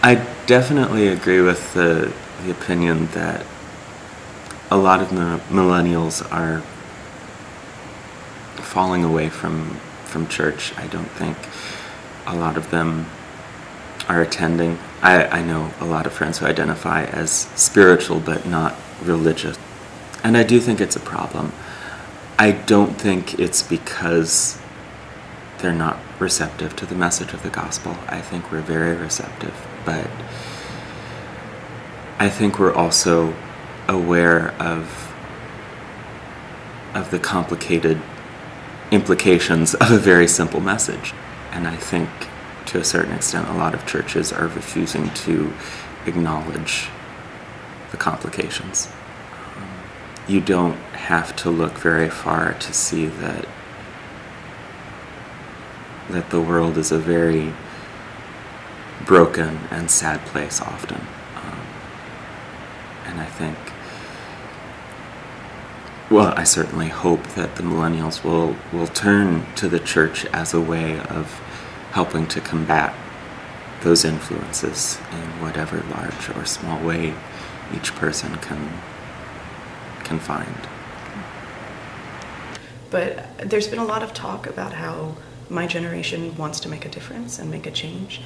I definitely agree with the opinion that a lot of millennials are falling away from church. I don't think a lot of them are attending. I know a lot of friends who identify as spiritual but not religious. And I do think it's a problem. I don't think it's because they're not receptive to the message of the gospel. I think we're very receptive, but I think we're also aware of the complicated implications of a very simple message. And I think, to a certain extent, a lot of churches are refusing to acknowledge the complications. You don't have to look very far to see that the world is a very broken and sad place often. And I think, well, I certainly hope that the millennials will turn to the church as a way of helping to combat those influences in whatever large or small way each person can find. But there's been a lot of talk about how my generation wants to make a difference and make a change.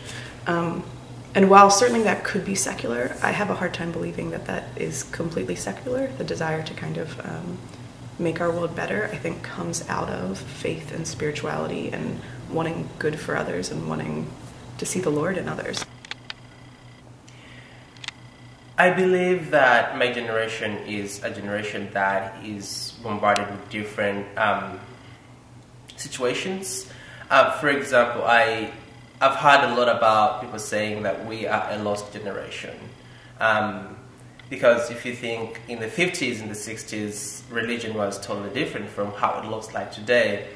And while certainly that could be secular, I have a hard time believing that that is completely secular. The desire to kind of make our world better, I think, comes out of faith and spirituality and wanting good for others and wanting to see the Lord in others. I believe that my generation is a generation that is bombarded with different situations. For example, I've heard a lot about people saying that we are a lost generation. Because if you think in the 50s and the 60s, religion was totally different from how it looks like today.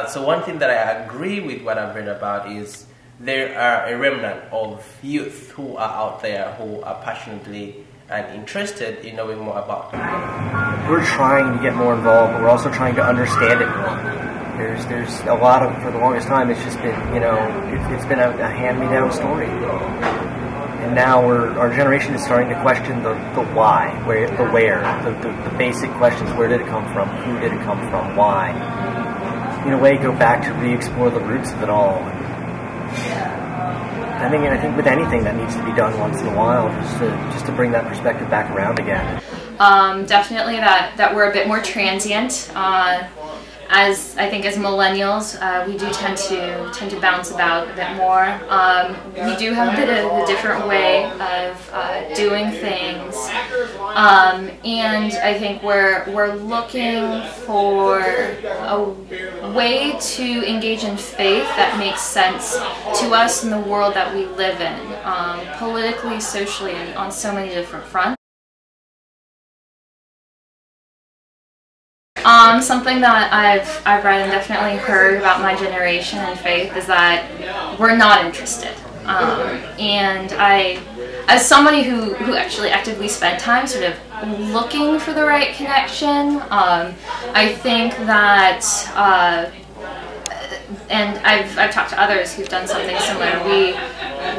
So one thing that I agree with what I've read about is there are a remnant of youth who are out there who are passionately and interested in knowing more about God. We're trying to get more involved, but we're also trying to understand it more. There's a lot of, for the longest time, it's just been, it's been a hand-me-down story. And now our generation is starting to question the why, the basic questions. Where did it come from? Who did it come from? Why? In a way, go back to re-explore the roots of it all. I think with anything that needs to be done once in a while, just to bring that perspective back around again. Definitely that we're a bit more transient. As I think as millennials, we do tend to bounce about a bit more. We do have a bit of a different way of doing things, and I think we're looking for a way to engage in faith that makes sense to us in the world that we live in, politically, socially, and on so many different fronts. Something that I've read and definitely heard about my generation and faith is that we're not interested. And as somebody who actually actively spent time sort of looking for the right connection, I think that, and I've talked to others who've done something similar,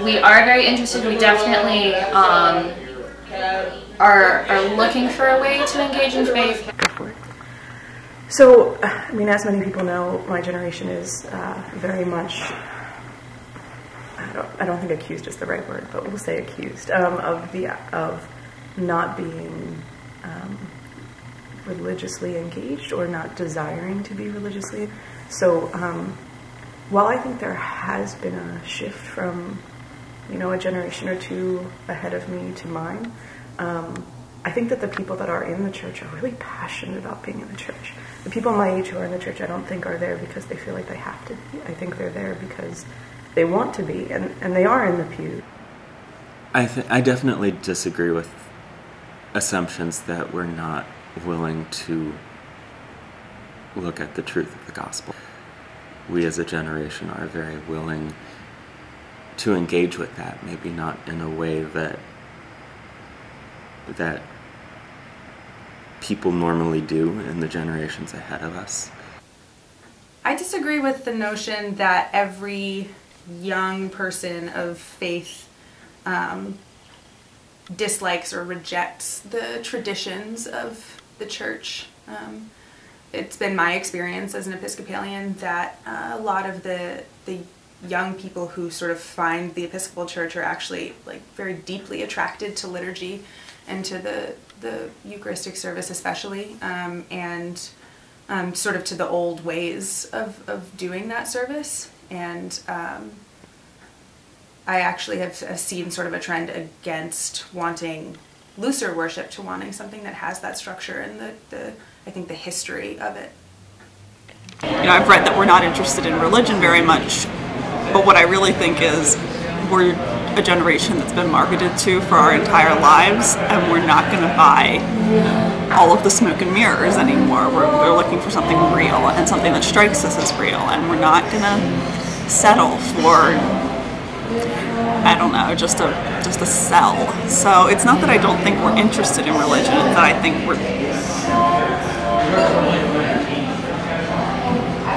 we are very interested. We definitely are looking for a way to engage in faith. Go for it. So, I mean, as many people know, my generation is very much, I don't think accused is the right word, but we'll say accused, of not being religiously engaged or not desiring to be religiously. So, while I think there has been a shift from, a generation or two ahead of me to mine, I think that the people that are in the church are really passionate about being in the church. The people my age who are in the church, I don't think are there because they feel like they have to be. I think they're there because they want to be, and they are in the pew. I definitely disagree with assumptions that we're not willing to look at the truth of the gospel. We as a generation are very willing to engage with that, maybe not in a way that people normally do in the generations ahead of us. I disagree with the notion that every young person of faith dislikes or rejects the traditions of the church. It's been my experience as an Episcopalian that a lot of the young people who sort of find the Episcopal Church are actually like very deeply attracted to liturgy and to the Eucharistic service especially, and sort of to the old ways of doing that service. And I actually have seen sort of a trend against wanting looser worship to wanting something that has that structure and I think the history of it. You know, I've read that we're not interested in religion very much, but what I really think is we're a generation that's been marketed to for our entire lives, and we're not going to buy all of the smoke and mirrors anymore. We're looking for something real and something that strikes us as real, and we're not going to settle for, I don't know, just a sell. So it's not that I don't think we're interested in religion, it's that I think we're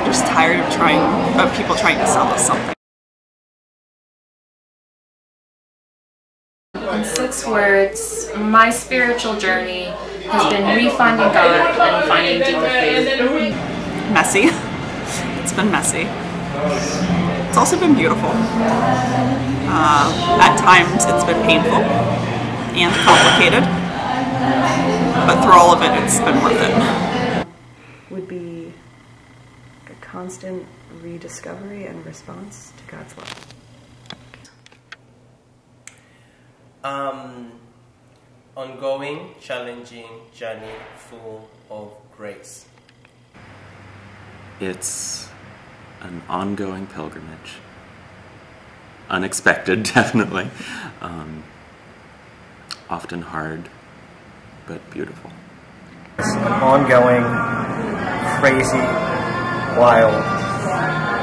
just tired of people trying to sell us something. In 6 words, my spiritual journey has been refinding God and finding deeper faith. Messy. It's been messy. It's also been beautiful. At times it's been painful and complicated, but through all of it, it's been worth it. Would be a constant rediscovery and response to God's love. Ongoing, challenging journey full of grace. It's an ongoing pilgrimage. Unexpected, definitely. Often hard, but beautiful. It's an ongoing, crazy, wild,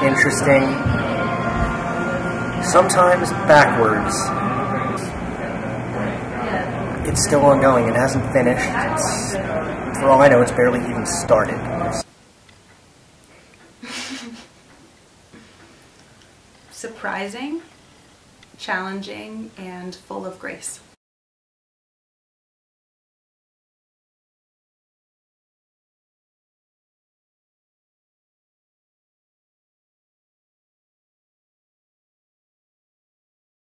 interesting, sometimes backwards. It's still ongoing. It hasn't finished. For all I know, it's barely even started. Surprising, challenging, and full of grace.